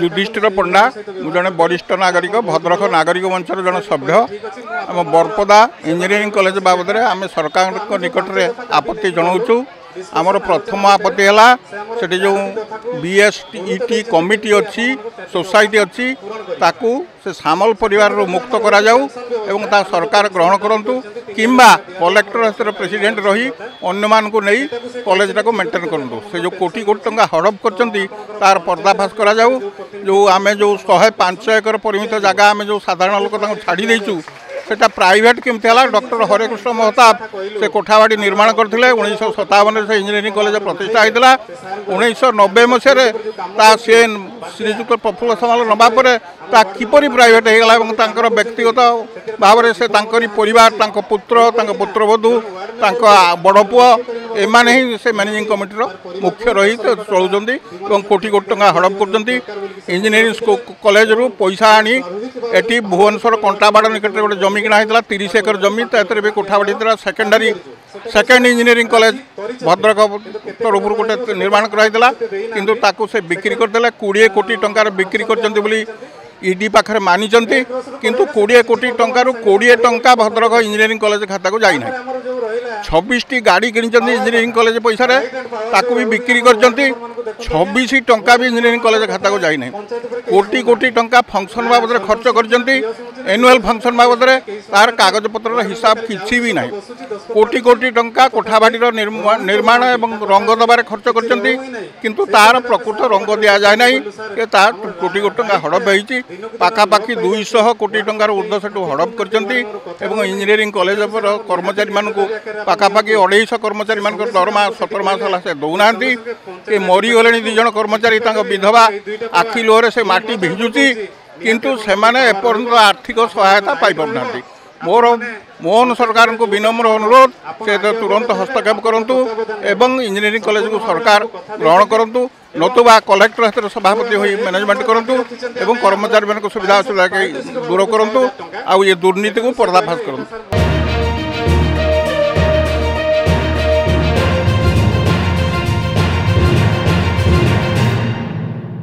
युधिष्ठिर पंडा जड़े वरिष्ठ नागरिक भद्रक नागरिक मंचर जन सभ्य आम बरपदा इंजीनियरिंग कॉलेज बाबद में आम सरकार निकट में आपत्ति जनाऊँ। आमर प्रथम आपत्ति है से जो बीएसईटी कमिटी अच्छी सोसाइटी अच्छी ताकू से सामल परिवार मुक्त करा जाऊ एवं ता सरकार ग्रहण करंतु किंबा कलेक्टर हस्तर प्रेसिडेंट रही अन्य मान को नहीं कॉलेज को मेंटेन करूँ। से जो कोटी कोटी टंका हड़प कर तार पर्दाफाश करा जाऊ। जो आम जो 105 एकर परिमित जगह आम जो साधारण लोक छाड़ी देचु सेटा प्राइवेट केमती है। डॉक्टर हरेकृष्ण महताब से कोठाबाड़ी निर्माण करते 1957 से इंजीनियरिंग कॉलेज प्रतिष्ठा होता। 1990 मसीह सी श्रीजुक्त प्रफुल्ल सामल नवा ता किपरि प्राइवेट होगा व्यक्तिगत भाव में से परिवार पुत्र पुत्रवधू बड़ पुओ एमाने ही से मैनेजिंग कमिटीर मुख्य रही चलुँच कोटी कोटी टंका हड़प कर इंजीनियरिंग कॉलेज रु पैसा आनी एटी भुवनेश्वर कंटाबाड़ निकट गोटे जमी किना होता 30 एकर जमी तो भी कोठाबाड़ी सेकेंड इंजीनियरिंग कॉलेज भद्रक तरफ गोटे निर्माण कराइला किंतु ताकू से बिक्री करदे 20 कोटी टंकार बिक्री कर ईडी पाखे मानी किंतु 20 कोटी टंकार 20 टंका भद्रक इंजीनियरिंग कॉलेज खाता को जाइना। 26 गाड़ी किनी इंजीनियरिंग कॉलेज पैसा ताकू भी बिक्री कर 26 टंका भी इंजीनियरिंग कॉलेज खाता को जाइना। कोटी कोटी टंका फंक्शन बाबद खर्च कर एनुअल फंक्शन बाबद तार कागज पत्र हिसाब किसी भी ना। कोटी कोटी टंका कोठाबाड़ी निर्माण एवं रंग दबार खर्च कर किंतु तार प्रकृत रंग दि जाए ना कि तार कोटी कोटी टंका हड़प होती पाखापाखि 200 कोटी टंकार ऊर्ध्व से हड़प कर इंजीनियरिंग कॉलेज कर्मचारी मानक पाखापाखि 250 कर्मचारी मान दरमा 17 मास है से दौना कि मरीगले 2 जन कर्मचारी विधवा आखि लोहरे से माटी भिजुची किंतु सेमाने एपर्यंत आर्थिक सहायता पाई पारना। मोर मोहन सरकार को विनम्र अनुरोध से तुरंत हस्तक्षेप करूँ एवं इंजीनियरिंग कॉलेज को सरकार ग्रहण करूँ नतुबा कलेक्टर हस्तर सभापति हो मैनेजमेंट करूँ एवं कर्मचारी मान सुविधा असुविधा दूर करूँ आ ये दुर्नीति को पर्दाफाश करूँ।